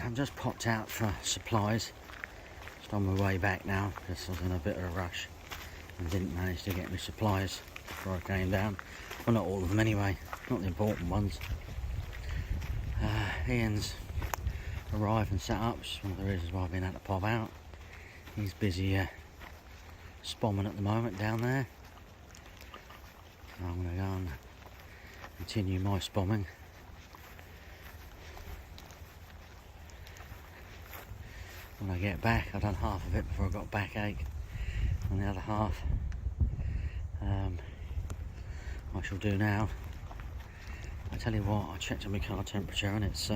I'm just popped out for supplies. Just on my way back now because I was in a bit of a rush and didn't manage to get my supplies before I came down. Well, not all of them anyway, not the important ones. Ian's arrived and set up, which is one of the reasons why I've been able to pop out. He's busy spomming at the moment down there. So I'm going to go and continue my spomming. When I get back, I've done half of it before I got backache, and the other half I shall do now. I tell you what, I checked on my car temperature and it's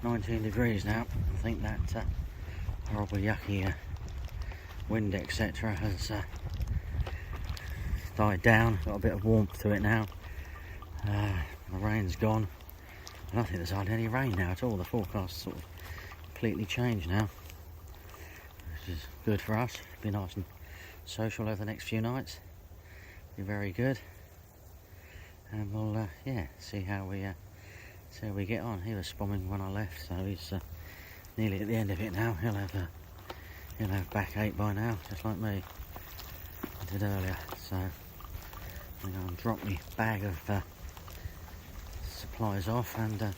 19 degrees now. I think that horrible yucky wind etc has died down, got a bit of warmth to it now. The rain's gone. I don't think there's hardly any rain now at all. The forecast sort of completely changed now, which is good for us. Be nice and social over the next few nights. Be very good, and we'll yeah, see how we get on. He was spomming when I left, so he's nearly at the end of it now. He'll have backache by now, just like me. I did earlier. So I'm going to drop my bag of supplies off and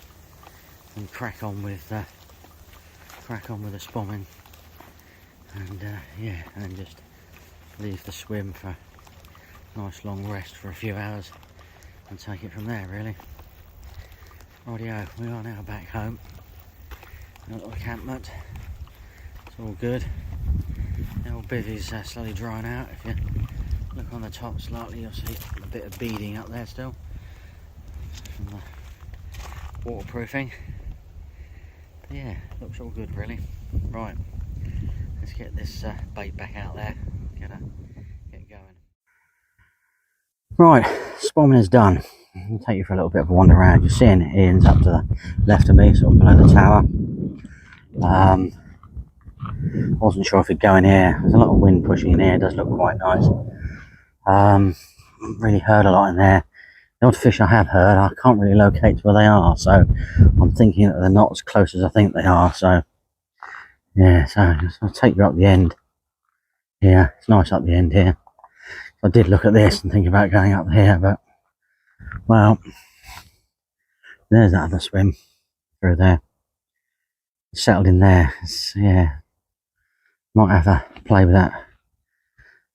crack on with the spomming, and yeah, and then just leave the swim for a nice long rest for a few hours and take it from there, really. Rightio, we are now back home. A little encampment, it's all good. The old bivvy's slowly drying out. If you look on the top slightly, you'll see a bit of beading up there still from the waterproofing. But yeah, looks all good really. Right, let's get this bait back out there, get going. Right, spomming is done. I'll take you for a little bit of a wander around. You're seeing Ian's up to the left of me, sort of below the tower. Wasn't sure if it'd go in here. There's a lot of wind pushing in here. It does look quite nice. Really heard a lot in there. The odd fish I have heard, I can't really locate where they are, so I'm thinking that they're not as close as I think they are. So yeah, so I'll take you up the end. Yeah, it's nice up the end here. I did look at this and think about going up here, but well, there's that other swim through there. It's settled in there. Yeah, might have to play with that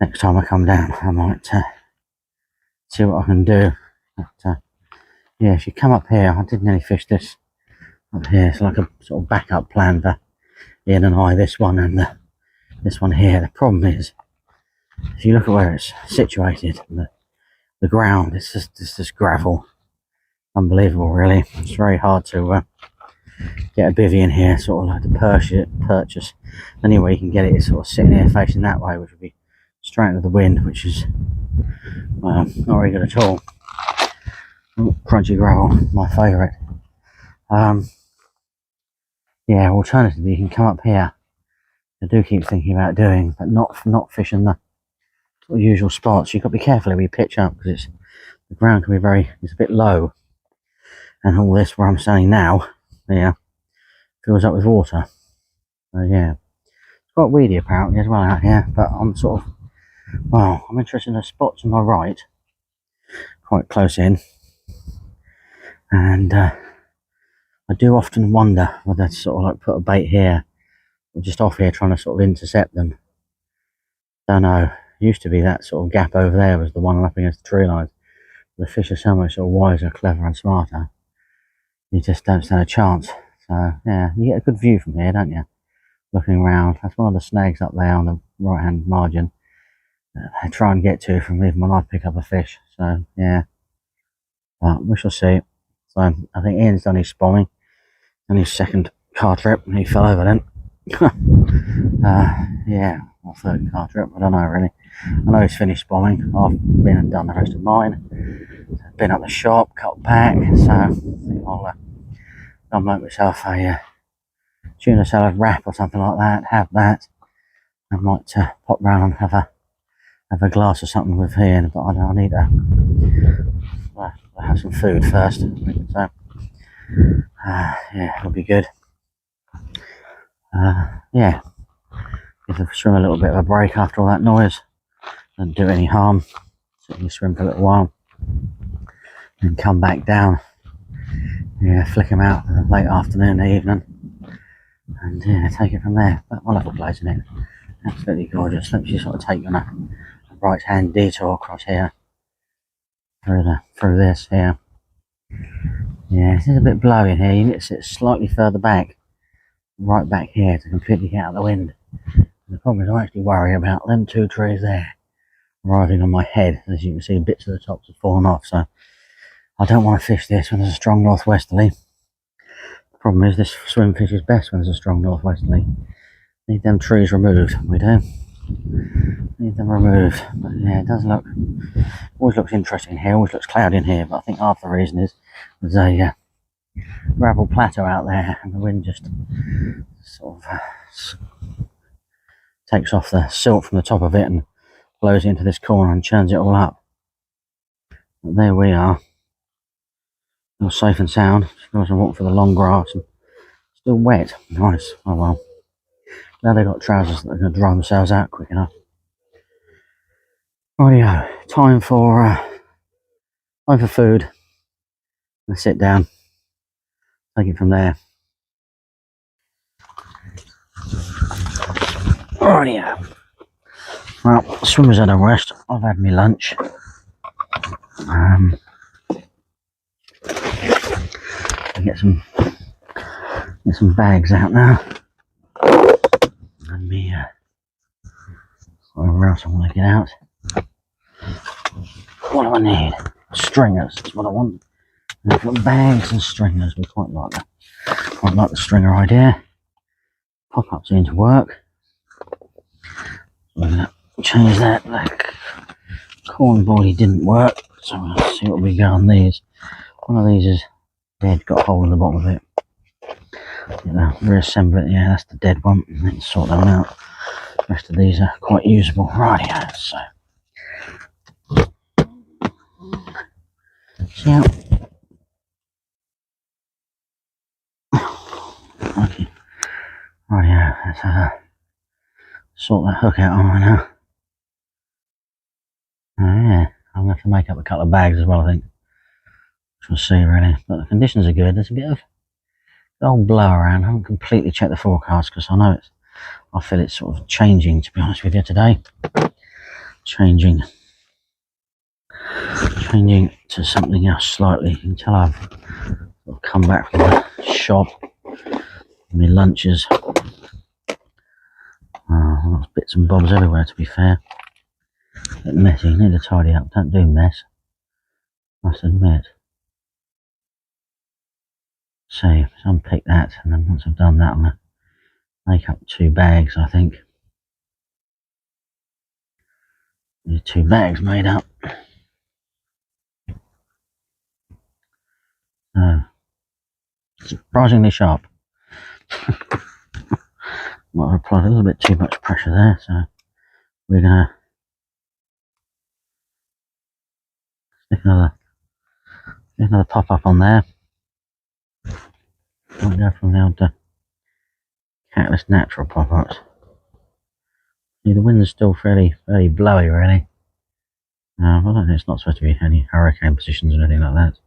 next time I come down. I might see what I can do. But yeah, if you come up here, I did nearly fish this up here. It's like a sort of backup plan for Ian and I, this one and this one here. The problem is, if you look at where it's situated, the ground, it's just gravel. Unbelievable, really. It's very hard to get a bivvy in here, sort of like to purchase. The only way you can get it is sort of sitting here facing that way, which would be straight into the wind, which is, well, not very good at all. Crunchy gravel, my favourite. Yeah, alternatively, you can come up here. I do keep thinking about doing, but not fishing the sort of usual spots. You've got to be careful where you pitch up, because the ground can be it's a bit low, and all this where I'm standing now, yeah, fills up with water. So yeah, it's quite weedy apparently as well out here. But I'm I'm interested in the spot to my right, quite close in, and I do often wonder whether to sort of like put a bait here or just off here, trying to sort of intercept them. Don't know. Used to be that sort of gap over there was the one up against the tree lines. The fish are so much sort of wiser, clever and smarter. You just don't stand a chance. So yeah, you get a good view from here, don't you? Looking around. That's one of the snags up there on the right hand margin. I try and get to from even when I pick up a fish. So yeah, but we shall see. So I think Ian's done his spomming on his second car trip, and he fell over then. Yeah, or third car trip, I don't know really. I know he's finished spomming. I've been and done the rest of mine. Been at the shop, cut back, so I think I'll make myself a tuna salad wrap or something like that. Have that. I might pop round and have a glass or something with Ian, but I need to have some food first. So yeah, it'll be good. Yeah, give the swim a little bit of a break after all that noise. Doesn't do any harm. So you swim for a little while and come back down. Yeah, flick them out in the late afternoon, evening, and yeah, take it from there. But I love the place, isn't it? Absolutely gorgeous. Let me just sort of take you on a right hand detour across here through this here. Yeah, this is a bit blowy in here. You need to sit slightly further back, right back here, to completely get out of the wind. And the problem is I actually worry about them two trees there arriving on my head. As you can see, bits of the tops have fallen off, so I don't want to fish this when there's a strong northwesterly. The problem is this swim fish is best when there's a strong northwesterly. Need them trees removed. We do. Need them removed. But yeah, it does look, always looks interesting in here, always looks cloudy in here, but I think half the reason is there's a gravel plateau out there and the wind just sort of takes off the silt from the top of it and blows it into this corner and churns it all up. But there we are. All safe and sound. Just walk through the long grass and still wet. Nice. Oh well. Now they've got trousers that are going to dry themselves out quick enough. Rightio, time for food. I'm going to sit down, take it from there. Rightio. Well, the swimmers had a rest. I've had my lunch. Get some bags out now. And me, whatever else I want to get out. What do I need? Stringers. That's what I want. And I've got bags and stringers. We quite like that. Quite like the stringer idea. Pop up seemed to work. We're going to change that. The corn body didn't work, so let's see what we got on these. One of these is dead, got a hole in the bottom of it. Reassemble it. Yeah, that's the dead one. Let's sort that one out. The rest of these are quite usable. Rightio, so. See how. Okay. Rightio, let's sort that hook out on right now. Oh yeah, I'm going to have to make up a couple of bags as well, I think. Which we'll see really. But the conditions are good. There's a bit of old blow around. I haven't completely checked the forecast because I feel it's sort of changing, to be honest with you, today. Changing to something else slightly until I've come back from the shop. My lunches. Lots of bits and bobs everywhere, to be fair. A bit messy, need to tidy up. Don't do mess, must admit. So unpick that, and then once I've done that, I'm going to make up 2 bags, I think. There's 2 bags made up. Surprisingly sharp. Might have applied a little bit too much pressure there, so we're going to stick another pop up on there. We'll go from the old Catalyst Natural pop-ups. See, the wind's still fairly blowy, really. I don't think it's not supposed to be any hurricane positions or anything like that.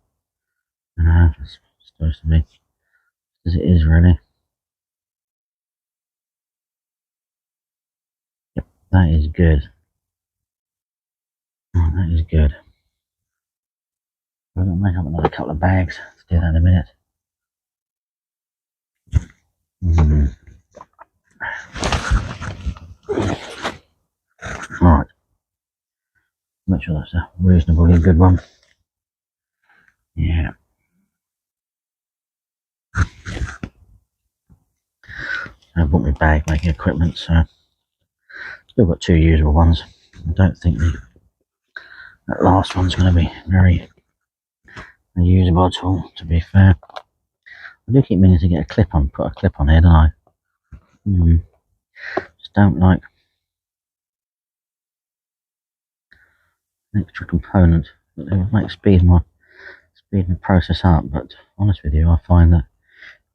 It's supposed to be as it is, really. Yep, that is good. Oh, that is good. We're going to make up another couple of bags. Let's do that in a minute. Alright. Make sure that's a reasonably good one. Yeah. I bought my bag making equipment, so still got 2 usable ones. I don't think that last one's going to be very usable at all, to be fair. I do keep meaning to get a clip on, put a clip on here, don't I? Just don't like an extra component, but it will make speed my process up. But honest with you, I find that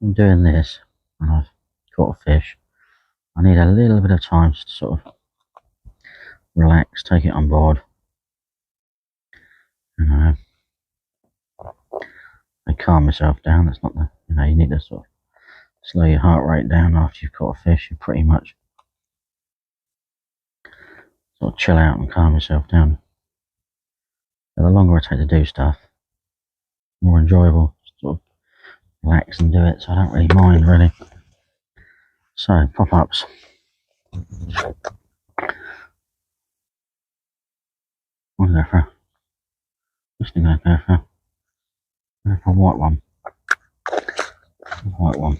I'm doing this, and I've caught a fish, I need a little bit of time to sort of relax, take it on board. You know, I calm myself down. That's not the, you know, you need to sort of slow your heart rate down after you've caught a fish. You pretty much sort of chill out and calm yourself down. So the longer I take to do stuff, the more enjoyable. Sort of relax and do it, so I don't really mind really. So pop-ups. I'm gonna go for a white one. White one.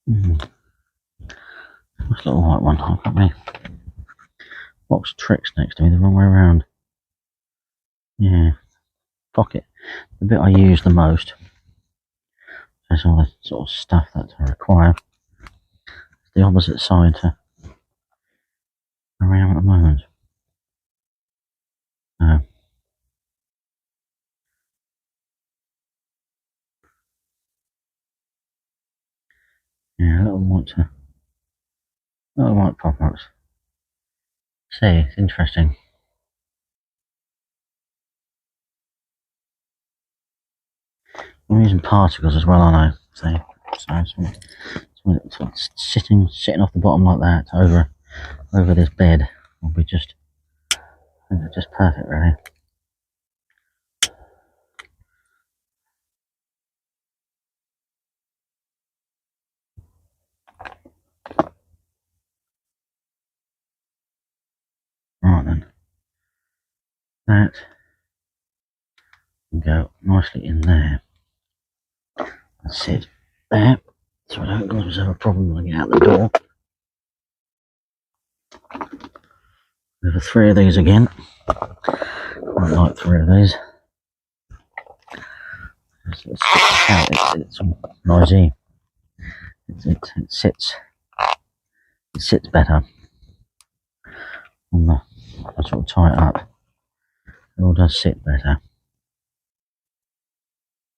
Nice little white one. I've got my box of tricks next to me the wrong way around. Yeah. Pocket. The bit I use the most. There's all the sort of stuff that I require. It's the opposite side to where I am at the moment. Yeah, little white pop-ups. See, it's interesting. I'm using particles as well, aren't I? See, so it's sitting off the bottom like that over this bed will be just perfect, really. Right then, that can go nicely in there and sit there, so I don't cause myself a problem when I get out the door. Over 3 of these again. I like 3 of these. It's noisy. It sits better on the. I sort of tie it up. It all does sit better.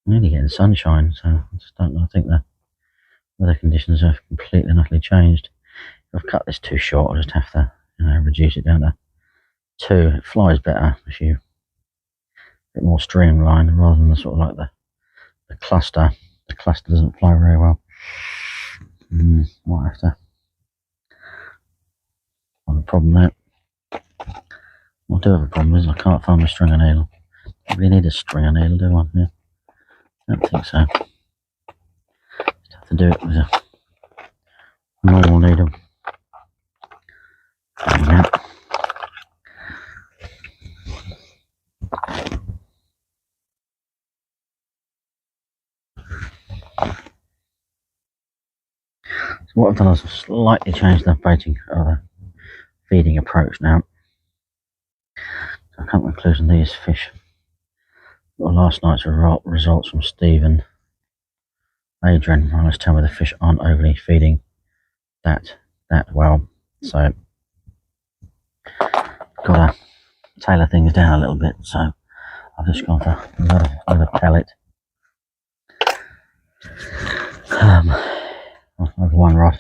I'm only getting sunshine, so I just don't know. I think the weather conditions have completely and utterly changed. If I've cut this too short, I'll just have to, reduce it down to 2. It flies better if you a bit more streamlined rather than the sort of like the cluster. The cluster doesn't fly very well. Might have to find a problem there. What I do have a problem is I can't find my stringer needle. I really need a stringer needle, do I? Yeah. I don't think so. Just have to do it with a normal needle. There we go. So what I've done is I've slightly changed the baiting or the feeding approach now. So I come to the conclusion these fish. Well, last night's results from Steve and Adrian more or less tell me the fish aren't overly feeding that well. So got to tailor things down a little bit. So I've just gone for another pellet. Over one rod,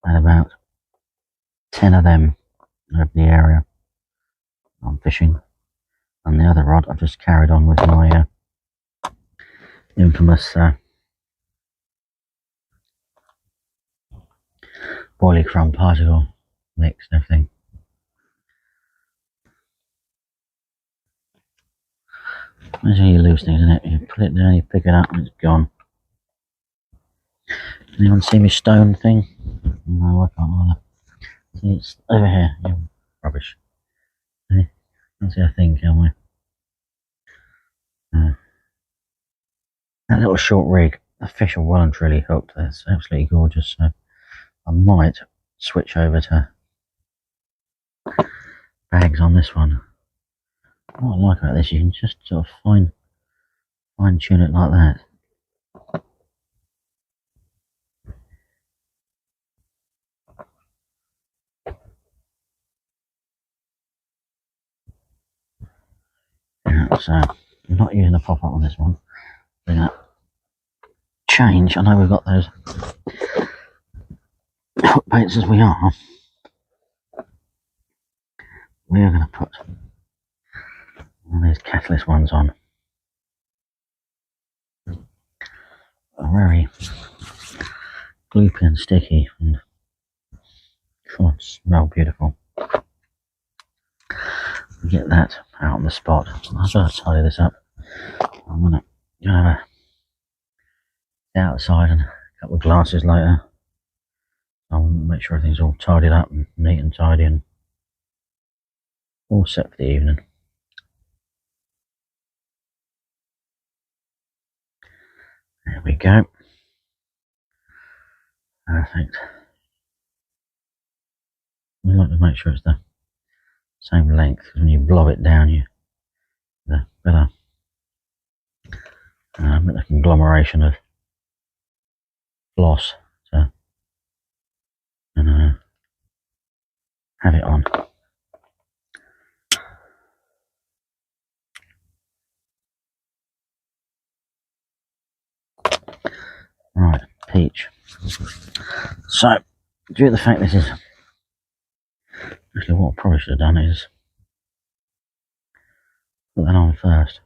and about 10 of them over the area I'm fishing, and the other rod I've just carried on with my infamous boilie crumb particle mix and everything. That's how you lose things, isn't it? You put it down, you pick it up, and it's gone. Anyone see my stone thing? No, I can't either. See, it's over here. Yeah, rubbish. Hey, can't see a thing, can we? That little short rig, the fish are well and truly hooked. That's absolutely gorgeous. So I might switch over to bags on this one. What I like about this, you can just sort of fine tune it like that. Yeah, so we're not using the pop-up on this one. We're going to change. I know we've got those hook baits as we are. We are going to put one of these catalyst ones on. Very gloopy and sticky and smell beautiful. Get that out on the spot. I've got to tidy this up. I'm going to have a outside and a couple of glasses later. I'll make sure everything's all tidied up and neat and tidy and all set for the evening. There we go. Perfect. We like to make sure it's the same length, because when you blow it down, you the better the conglomeration of floss to have it on. Right, peach. So, due to the fact this is actually what I probably should have done is put that on first.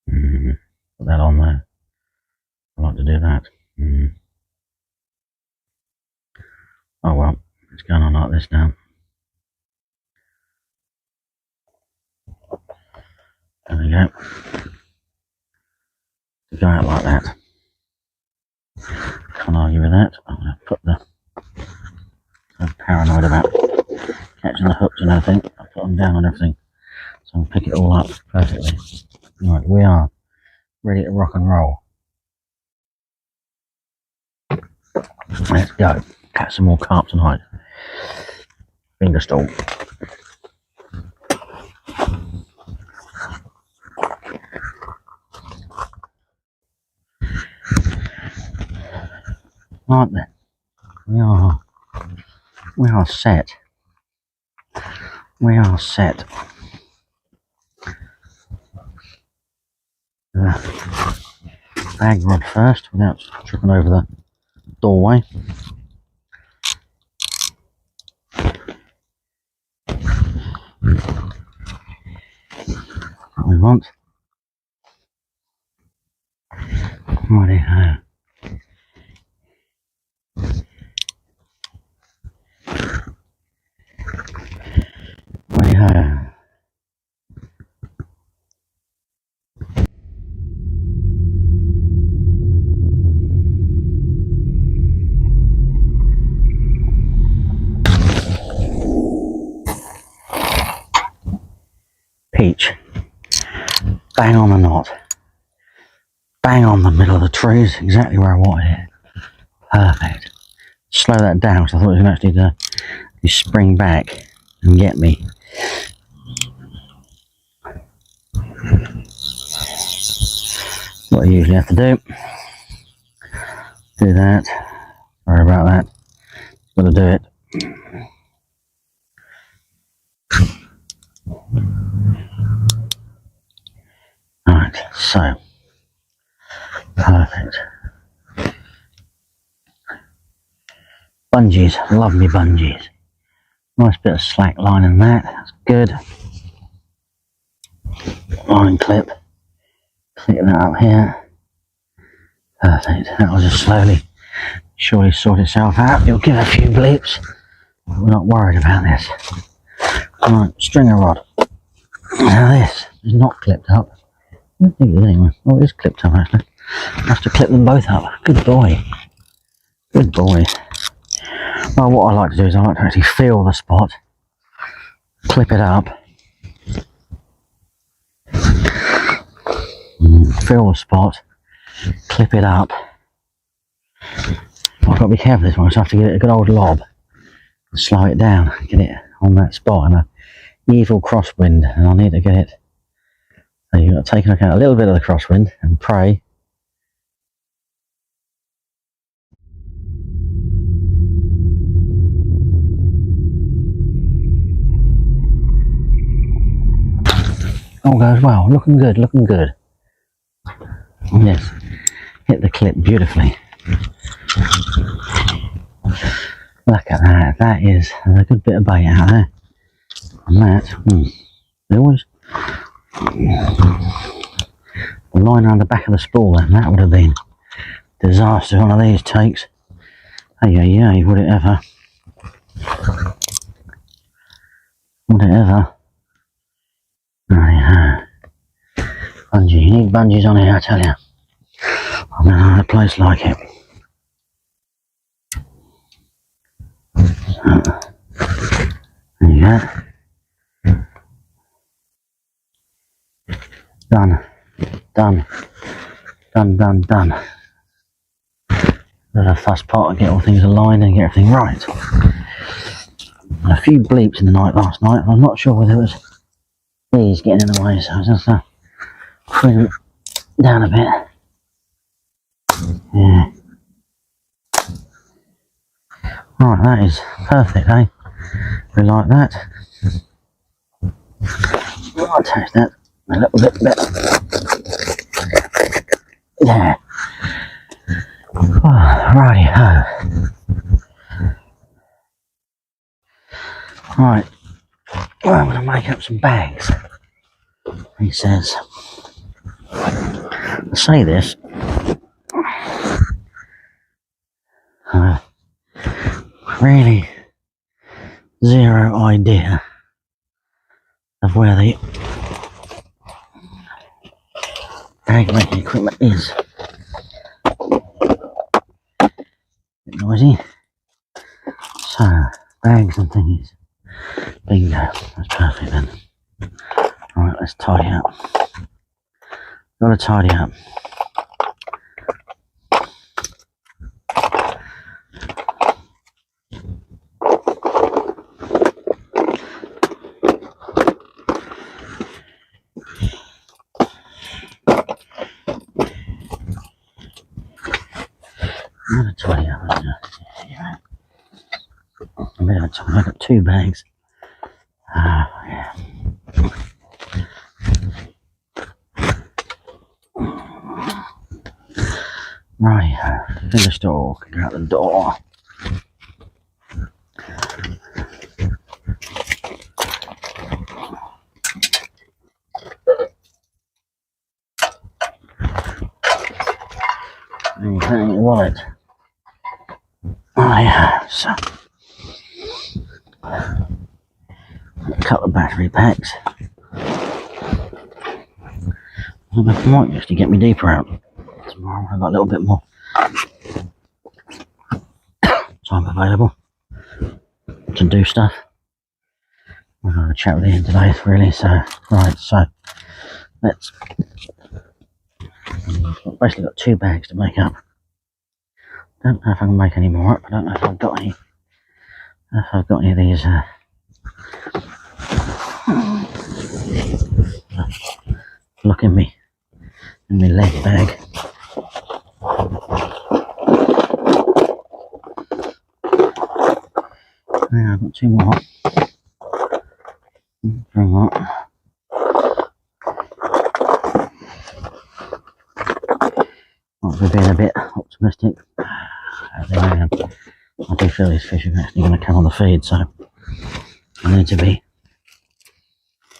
Put that on there. I like to do that. Oh well, it's going on like this now. There we go. To go out like that. Can't argue with that. I'm going to put I'm paranoid about catching the hooks and everything. I put them down on everything, so I'll pick it all up perfectly. Right, we are ready to rock and roll. Let's go. Catch some more carp tonight. Finger stall. Right then, we are set. We are set. Bag rod first, without tripping over the doorway. What we want. Righty ho. Righty ho. Peach. Bang on the knot. Bang on the middle of the trees, exactly where I wanted it. Perfect. Slow that down because I thought it was going to actually spring back and get me. What I usually have to do. Do that. Sorry about that. Got to do it. Right, so perfect. Bungees, love me bungees. Nice bit of slack line in that, that's good. Line clip, click that up here. Perfect, that will just slowly, surely sort itself out. You'll give a few bleeps, but we're not worried about this. Right, stringer rod. Now this is not clipped up. I don't think it is anyway. Oh, it is clipped up actually. I have to clip them both up. Good boy. Good boy. Well, what I like to do is I like to actually feel the spot, clip it up, feel the spot, clip it up. I've got to be careful this one, so I have to give it a good old lob and slow it down, get it on that spot and an evil crosswind, and I need to get it. So you've got to take into account a little bit of the crosswind and pray. All goes well. Looking good, looking good. Yes, hit the clip beautifully. Look at that. That is a good bit of bait out there. And that, there was the line around the back of the spool then. That would have been disaster. One of these takes. Hey, would it ever? Would it ever? Right, bungee. You need bungees on here, I tell you. I've never had a place like it. There you go. Done. There's a fuss pot to get all things aligned and get everything right. And a few bleeps in the night last night. I'm not sure whether it was these getting in the way, so I was just putting it down a bit. Yeah. Right, that is perfect, eh? We like that. I'll attach that a little bit better. Yeah. Oh, righty-ho. Right. Well, I'm going to make up some bags. He says, I say this, really zero idea of where the bag making equipment is. Bit noisy. So, bags and things. Bingo. That's perfect then. Right, let's tidy up. Gotta tidy up. I've got 2 bags. Yeah. Right, finished all. Go out the door. Okay, wallet. So a couple of battery packs. I might just get me deeper out tomorrow. I've got a little bit more time available to do stuff. I'm going to chat with Ian today, really. So, right, so let's. I've basically got 2 bags to make up. Don't know if I can make any more up. I don't know if I've got any. If I've got any of these. Look in me leg bag. Yeah, I've got 2 more. 3 more. I've been a bit optimistic. I do feel these fish are actually going to come on the feed, so I need to be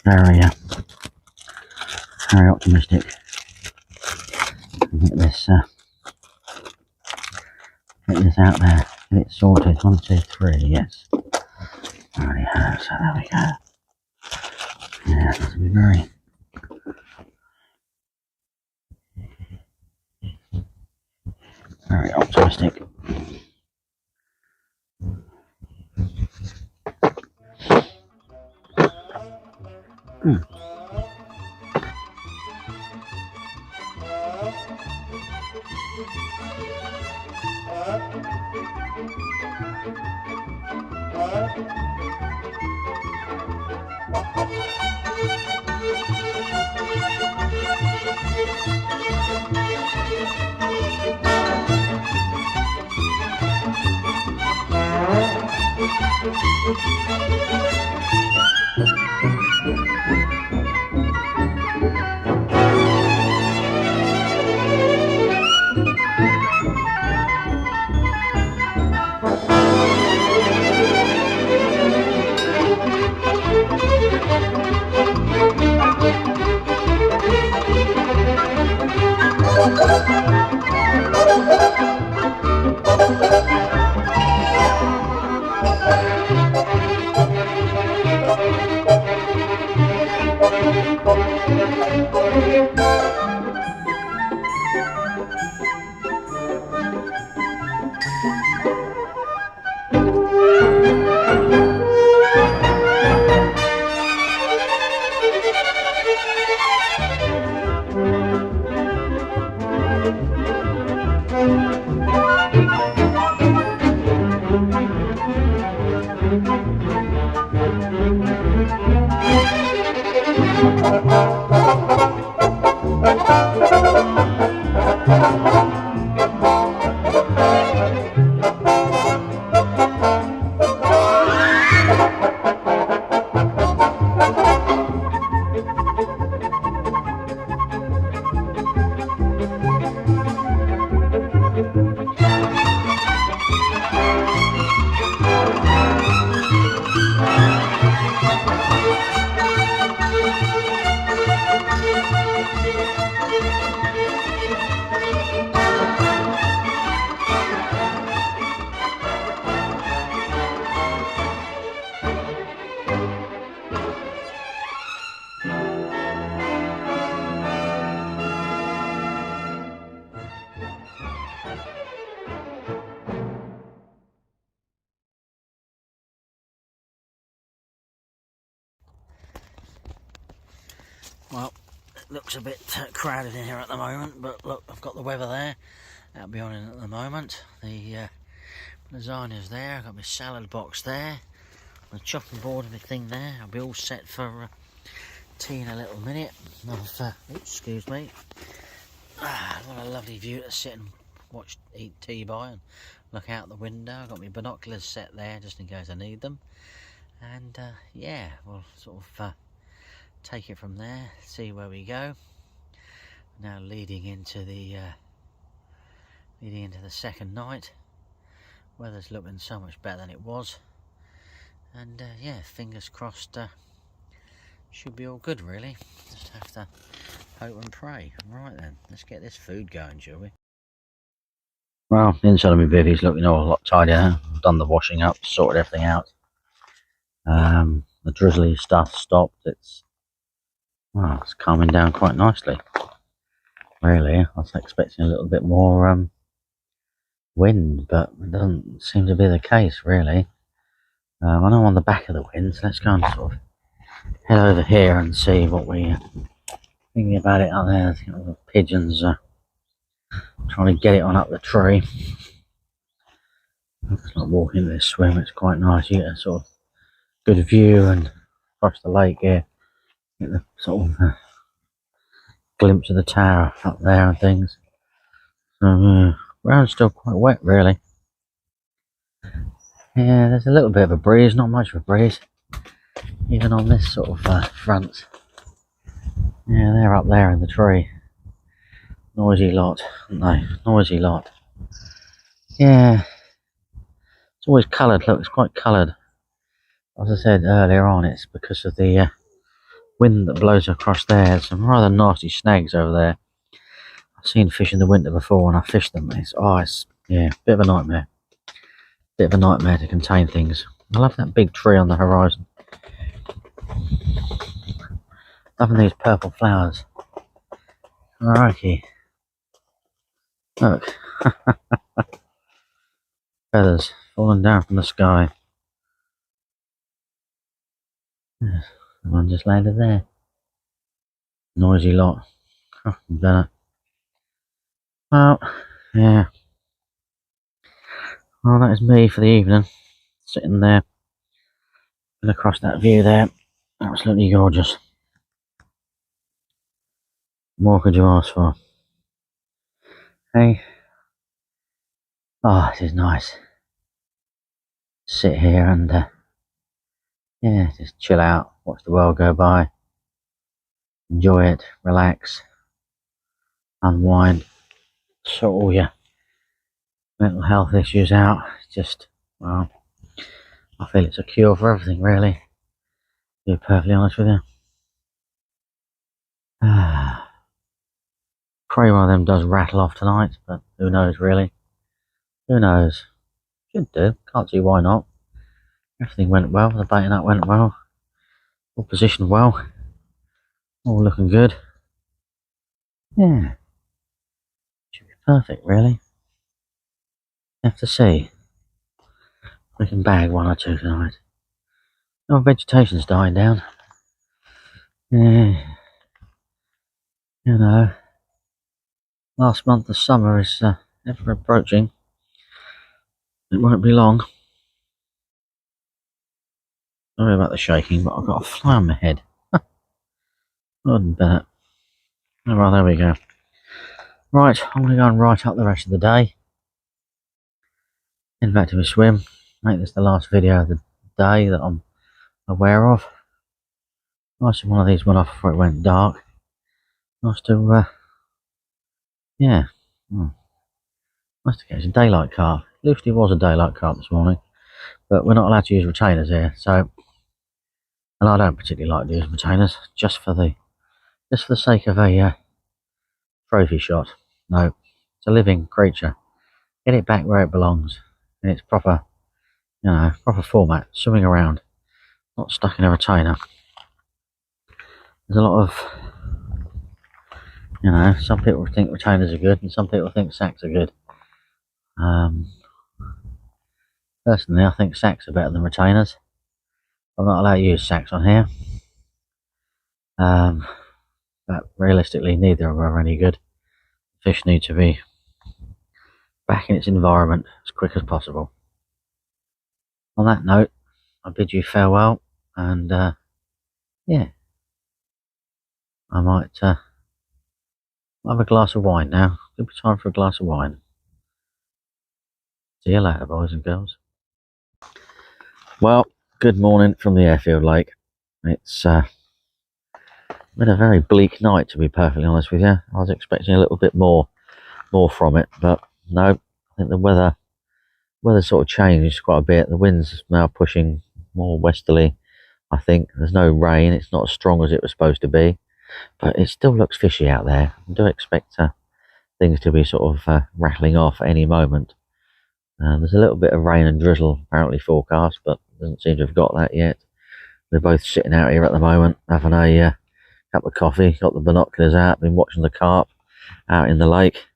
very optimistic and get this out there, get it sorted. 1, 2, 3, yes. Alrighty, so there we go. Yeah, that's to be very optimistic. Well, it looks a bit crowded in here at the moment, but look, I've got the weather there. That'll be on in at the moment. The lasagna's there. I've got my salad box there. My chopping board and everything there. I'll be all set for tea in a little minute. Oops, excuse me. What a lovely view to sit and eat tea by and look out the window. I've got my binoculars set there just in case I need them. And yeah, we'll sort of take it from there, see where we go. Now leading into the second night. Weather's looking so much better than it was, and yeah, fingers crossed, should be all good really. Just have to hope and pray. Right then, let's get this food going, shall we? Well, the inside of my bivvy's looking all a lot tidier now. I've done the washing up, sorted everything out. The drizzly stuff stopped. It's calming down quite nicely. Really, I was expecting a little bit more wind, but it doesn't seem to be the case really. I know I'm on the back of the wind, so let's go and sort of head over here and see what we're thinking about it out there. I think all the pigeons are trying to get it on up the tree. It's like walking this swim, it's quite nice. You get a sort of good view and across the lake here. Get the sort of glimpse of the tower up there and things. So ground's still quite wet really. Yeah, there's a little bit of a breeze, not much of a breeze, even on this sort of front. Yeah, they're up there in the tree. Noisy lot, aren't they? Noisy lot. Yeah, it's always coloured. Look, it's quite coloured. As I said earlier on, it's because of the wind that blows across there. There's some rather nasty snags over there. I've seen fish in the winter before, and I fished them. It's yeah, bit of a nightmare. Bit of a nightmare to contain things. I love that big tree on the horizon. Loving these purple flowers. Alrighty. Look. Feathers falling down from the sky. Yes, one just landed there. Noisy lot. Better. Well, yeah. Well, that is me for the evening. Sitting there. And across that view there. Absolutely gorgeous. What could you ask for? Hey. Oh, it is nice. Sit here and yeah, just chill out, watch the world go by, enjoy it, relax, unwind, sort all your mental health issues out. Just, well, I feel it's a cure for everything really, to be perfectly honest with you. Pray one of them does rattle off tonight, but who knows really. Who knows? Should do, can't see why not. Everything went well, the baiting up went well, all positioned well, all looking good. Yeah, should be perfect really. Have to see. We can bag one or two tonight. Oh, vegetation's dying down. Yeah, you know, last month of summer is ever approaching. It won't be long. Sorry about the shaking, but I've got a fly on my head. Wouldn't bet. Alright, there we go. Right, I'm going to go and write up the rest of the day. Head back to a swim. Make this the last video of the day that I'm aware of. Nice, one of these went off before it went dark. Nice to, yeah. Nice to catch a daylight carp. Lucy was a daylight carp this morning, but we're not allowed to use retainers here, so, and I don't particularly like to use retainers, just for the sake of a trophy shot. No, it's a living creature. Get it back where it belongs, in its proper, you know, proper format, swimming around, not stuck in a retainer. There's a lot of, you know, some people think retainers are good and some people think sacks are good. Personally, I think sacks are better than retainers. I'm not allowed to use sacks on here. But realistically, neither of them are any good. Fish need to be back in its environment as quick as possible. On that note, I bid you farewell, and yeah, I might have a glass of wine now. Could be time for a glass of wine. See you later, boys and girls. Well, good morning from the airfield lake. It's been a very bleak night, to be perfectly honest with you. I was expecting a little bit more from it, but no. I think the weather sort of changed quite a bit. The wind's now pushing more westerly. I think there's no rain. It's not as strong as it was supposed to be, but it still looks fishy out there. I do expect things to be sort of rattling off at any moment. There's a little bit of rain and drizzle apparently forecast, but doesn't seem to have got that yet. We're both sitting out here at the moment, having a cup of coffee, got the binoculars out, been watching the carp out in the lake.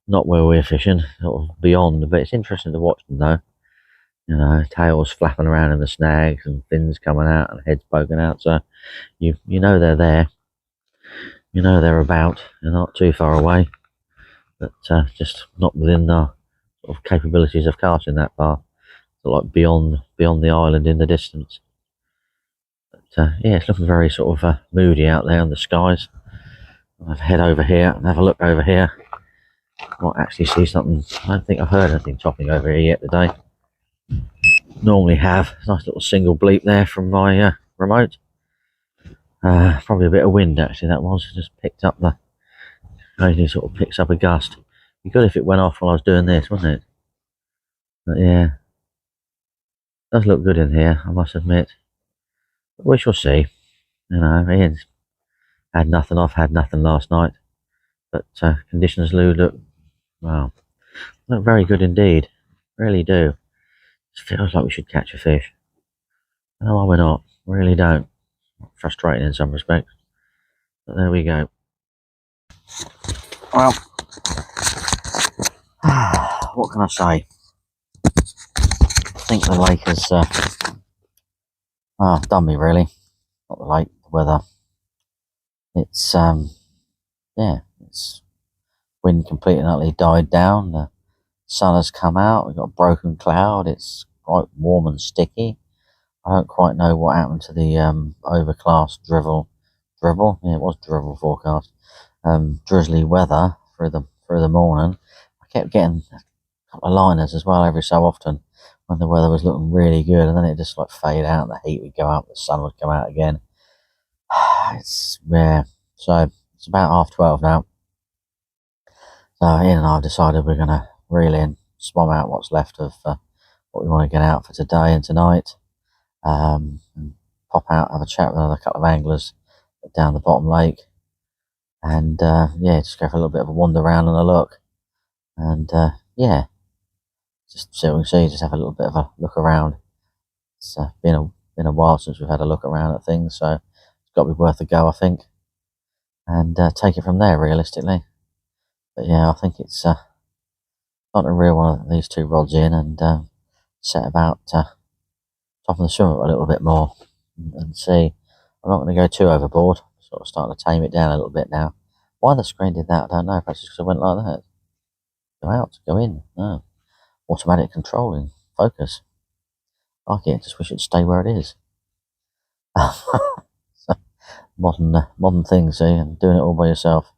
Not where we're fishing, sort of beyond, but it's interesting to watch them though. You know, tails flapping around in the snags and fins coming out and heads poking out, so you know they're there. You know they're about. They're not too far away, but just not within the sort of capabilities of casting that far. So like beyond the island in the distance. But yeah, it's looking very sort of moody out there in the skies. I'll head over here and have a look over here. Might actually see something. I don't think I've heard anything topping over here yet today. Normally have. Nice little single bleep there from my remote. Probably a bit of wind actually that was. Just picked up the, occasionally sort of picks up a gust. It'd be good if it went off while I was doing this, wouldn't it? But yeah, it does look good in here, I must admit. But we shall see. You know, Ian's had nothing last night. But conditions look, well, look very good indeed. Really do. It feels like we should catch a fish. I don't know why we're not. Really don't. Frustrating in some respects. But there we go. Well, what can I say? I think the lake has done me really. Not the lake, the weather. It's yeah, it's wind completely and utterly died down. The sun has come out. We've got a broken cloud. It's quite warm and sticky. I don't quite know what happened to the overcast drizzle. Yeah, it was drizzle forecast. Drizzly weather through the morning. I kept getting a couple of liners as well every so often when the weather was looking really good, and then it just like fade out. And the heat would go up, the sun would come out again. It's yeah. So it's about 12:30 now. So Ian and I have decided we're going to reel in, swam out what's left of what we want to get out for today and tonight. And pop out, have a chat with another couple of anglers down the bottom lake, and yeah, just go for a little bit of a wander around and a look, and yeah, just see what we can see. Just have a little bit of a look around. It's been a while since we've had a look around at things, so it's got to be worth a go, I think, and take it from there realistically. But yeah, I think it's time to reel one of these two rods in and set about topping the swim up a little bit more and see. I'm not going to go too overboard. Sort of starting to tame it down a little bit now. Why the screen did that, I don't know. Perhaps it's because I went like that. Go out, go in. No. Automatic controlling. Focus. I like it. Just wish it'd stay where it is. So, modern thing, see, and doing it all by yourself.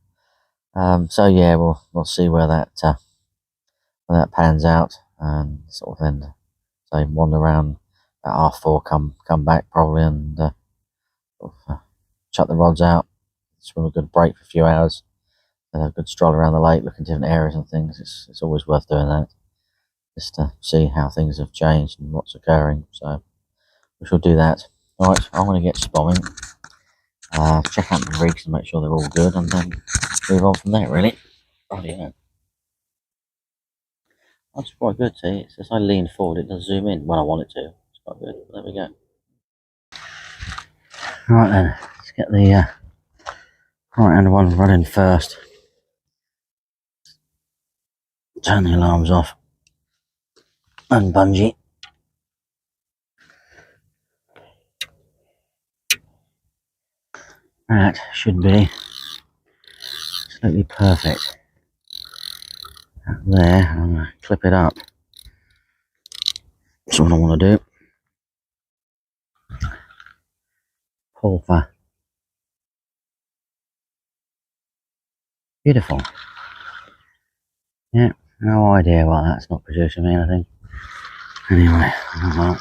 So yeah, we'll see where that pans out, and sort of then say wander around at 4:30, come back probably, and sort of, chuck the rods out, swim a good break for a few hours, and have a good stroll around the lake, look in different areas and things. It's always worth doing that, just to see how things have changed and what's occurring. So we shall do that. All right, I'm going to get spomming, check out the rigs and make sure they're all good, and then move on from there. Really. Oh yeah. That's quite good, see. It's as I lean forward, it does zoom in when I want it to. It's quite good. There we go. Right then, let's get the right hand one running first. Turn the alarms off. Unbungee. That should be absolutely perfect. There, I'm going to clip it up. That's what I want to do. Pull for. Beautiful. Yeah, no idea why that's not producing me anything. Anyway, well.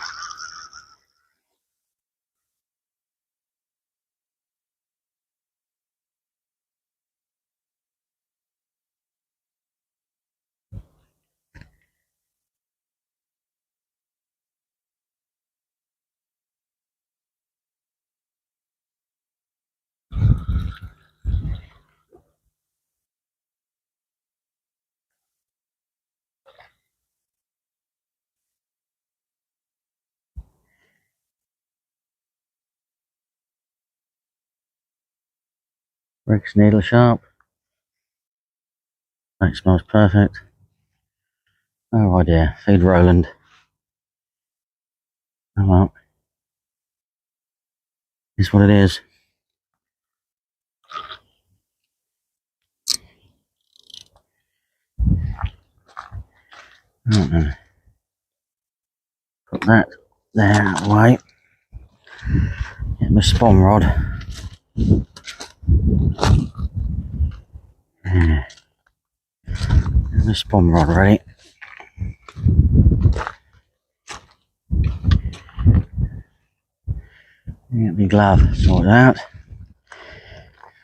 Rick's needle sharp. That smells perfect. Oh idea. Feed Roland. Oh well. It's what it is. Right then. Put that there out of the way. Get my spawn rod. Yeah. Get my spawn rod ready. Get my glove sorted out.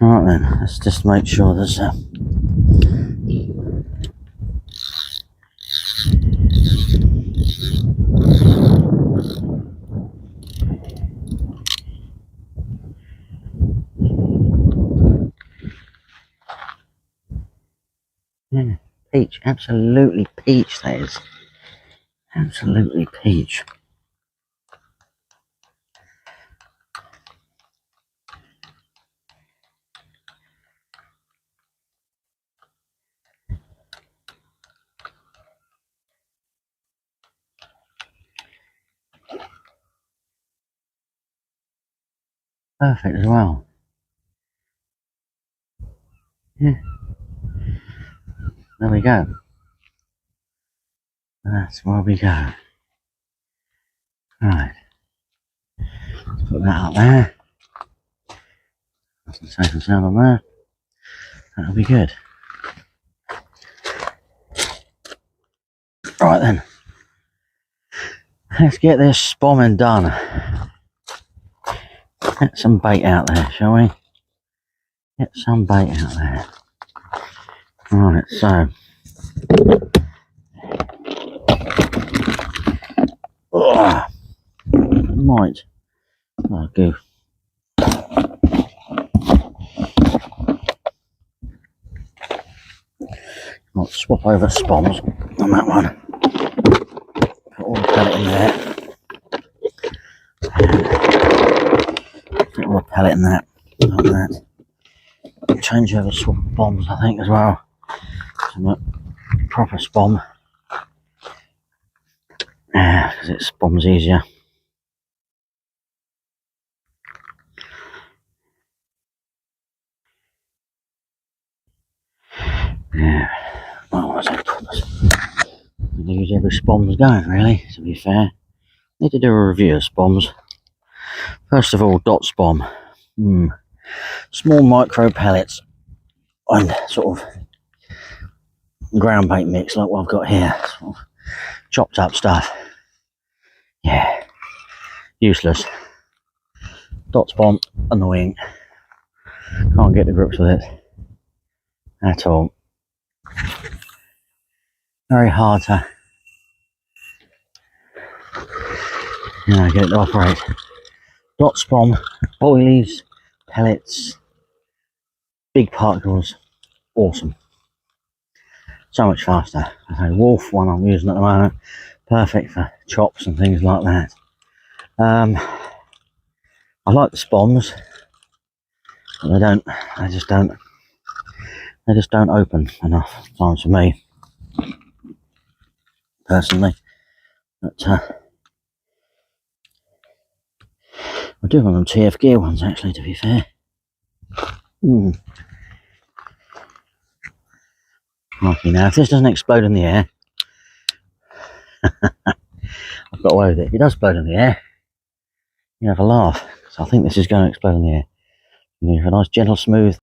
Right then, let's just make sure there's yeah, peach, absolutely peach that is. Absolutely peach. Perfect as well. Yeah. There we go. That's where we go. Right. Let's put that up there. That's some safe and sound on there. That'll be good. Right then. Let's get this spomming done. Get some bait out there, shall we? Get some bait out there. Right, so. Might. Oh, goof. Might swap over spoms on that one. Put all the pellet in there. Put all the pellet in that. Like that. Change over swap bombs, I think, as well. Some proper spom. Yeah, because it spoms easier. Yeah. Well, what's it? I use every spom's going, really, to be fair. Need to do a review of spoms. First of all, dot spom. Small micro pellets. and sort of ground bait mix like what I've got here. Sort of chopped up stuff. Yeah, useless. Dot spawn, annoying. Can't get to grips with it at all. Very hard to get it to operate. Dot spawn, boilies, pellets, big particles, awesome. So much faster. I say Wolf one I'm using at the moment, perfect for chops and things like that. I like the spawns, but they just don't open enough times for me, personally. But I do want them TF gear ones, actually, to be fair. Okay, now if this doesn't explode in the air, I've got away with it. If it does explode in the air, you have a laugh. So I think this is going to explode in the air. You have a nice, gentle, smooth.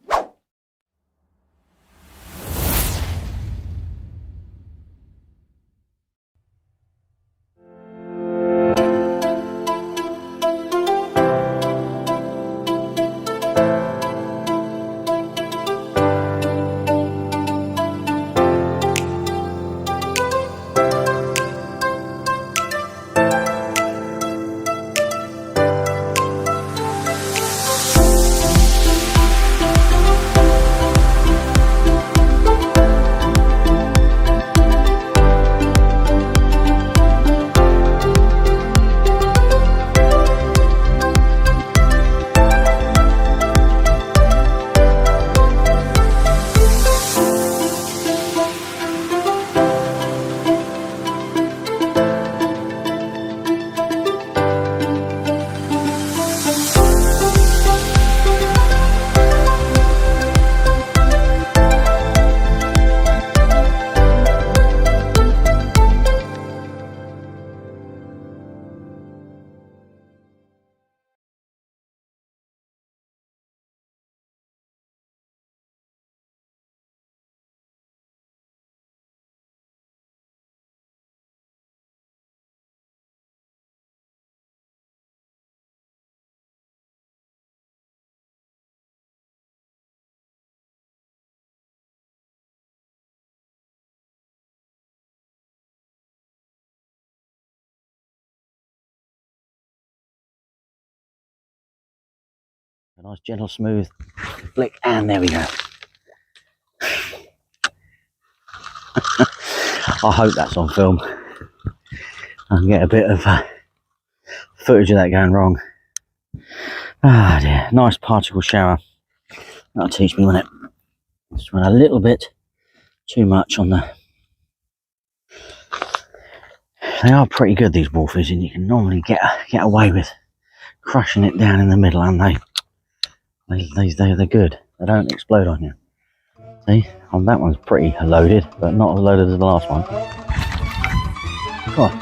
A nice, gentle, smooth flick, and there we go. I hope that's on film. I can get a bit of footage of that going wrong. Ah dear, nice particle shower. That'll teach me when it just went a little bit too much on the. They are pretty good, these wolfies, and you can normally get away with crushing it down in the middle, and they're good. They don't explode on you. See, that one's pretty loaded, but not as loaded as the last one. Come on.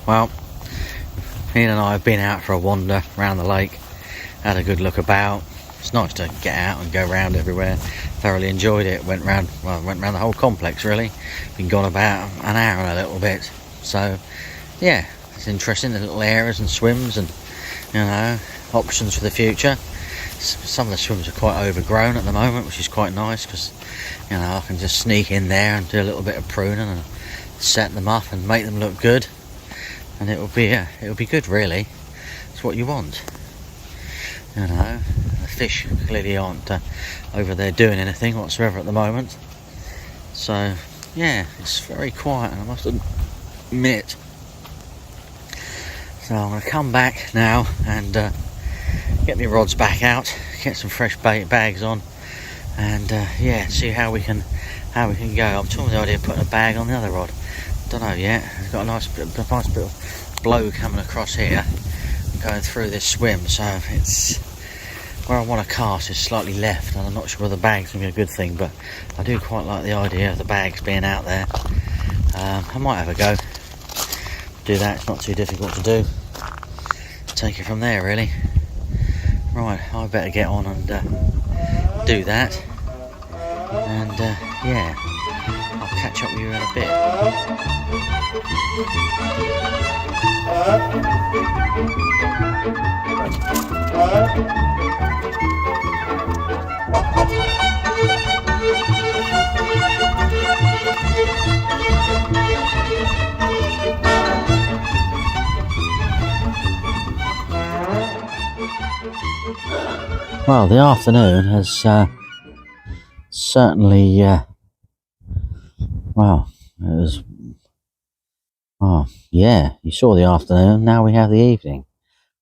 Well, Ian and I have been out for a wander around the lake, had a good look about. It's nice to get out and go around everywhere. Thoroughly enjoyed it. Went round the whole complex really. Been gone about an hour and a little bit. So yeah, it's interesting, the little areas and swims and options for the future. Some of the swims are quite overgrown at the moment, which is quite nice because I can just sneak in there and do a little bit of pruning and set them up and make them look good. And it'll be good really. It's what you want. The fish clearly aren't over there doing anything whatsoever at the moment. So yeah, it's very quiet, I must admit. So I'm going to come back now and get my rods back out, get some fresh bait bags on, and yeah, see how we can go. I'm talking the idea of putting a bag on the other rod. Don't know yet. It's got a nice bit of blow coming across here, going through this swim. So it's where I want to cast is slightly left, and I'm not sure whether the bag's going to be a good thing, but I do quite like the idea of the bags being out there. I might have a go. Do that. It's not too difficult to do. Take it from there, really. Right, I better get on and do that, and yeah, I'll catch up with you in a bit. Well, the afternoon has certainly, well, it was, oh yeah, you saw the afternoon, now we have the evening.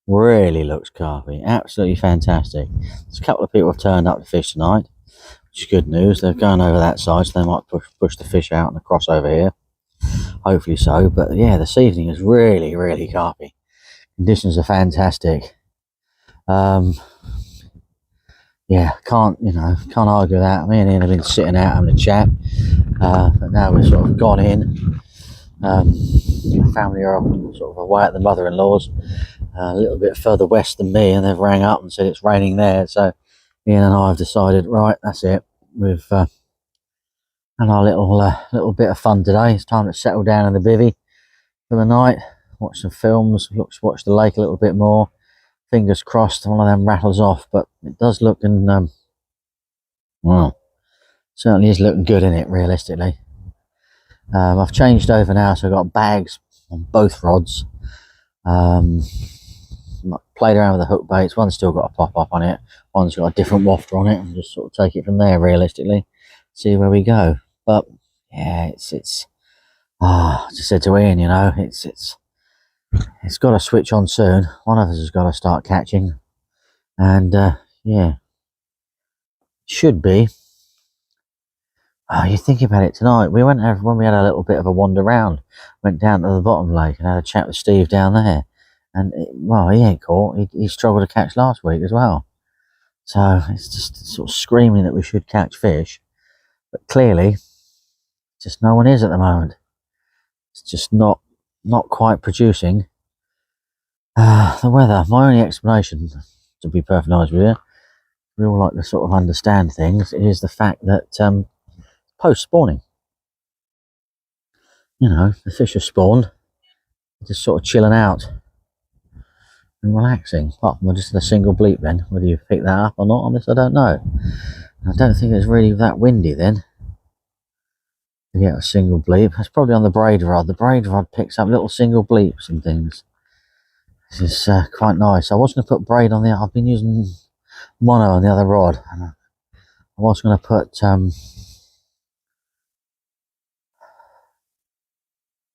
Really looks carpy, absolutely fantastic. There's a couple of people have turned up to fish tonight, which is good news. They're going over that side, so they might push the fish out and across over here. Hopefully so, but yeah, this evening is really, really carpy. Conditions are fantastic. Yeah, can't argue that. Me and Ian have been sitting out having a chat, but now we've sort of gone in. My family are sort of away at the mother-in-law's, a little bit further west than me, and they've rang up and said it's raining there. So Ian and I have decided, right, that's it. We've had our little bit of fun today. It's time to settle down in the bivvy for the night, watch some films, watch the lake a little bit more. Fingers crossed one of them rattles off, but it does look, and well, certainly is looking good in it, realistically. I've changed over now, so I've got bags on both rods. Played around with the hook baits. One's still got a pop up on it, one's got a different wafter on it, and just sort of take it from there, realistically, see where we go. But yeah, it's I just said to Ian, it's got to switch on soon. One of us has got to start catching, and yeah, should be. You think about it tonight. We went over when we had a little bit of a wander round. Went down to the bottom lake and had a chat with Steve down there. And well, he ain't caught. He struggled to catch last week as well. So it's just sort of screaming that we should catch fish, but clearly, just no one is at the moment. It's just not quite producing. The weather. My only explanation, to be perfectly honest with you, we all like to sort of understand things, is the fact that post-spawning, the fish are spawned, just sort of chilling out and relaxing. Apart from just a single bleep then. Whether you pick that up or not on this, I don't know. I don't think it's really that windy then to get a single bleep. That's probably on the braid rod. The braid rod picks up little single bleeps and things. This is quite nice. I was going to put braid on the, I've been using mono on the other rod. I was going to put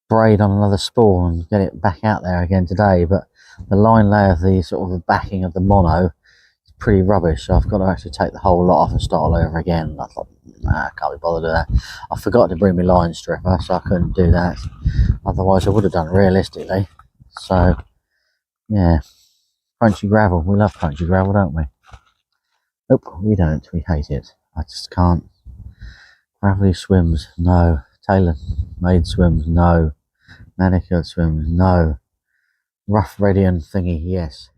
braid on another spool and get it back out there again today, but the line lay of the sort of the backing of the mono is pretty rubbish, so I've got to actually take the whole lot off and start all over again. I thought, nah, I can't be bothered with that. I forgot to bring my line stripper, so I couldn't do that. Otherwise I would have done it realistically. So yeah, crunchy gravel. We love crunchy gravel, don't we? Nope, we don't. We hate it. I just can't. Gravelly swims, no. Tailor-made swims, no. Manicured swims, no. Rough, ready and thingy, yes.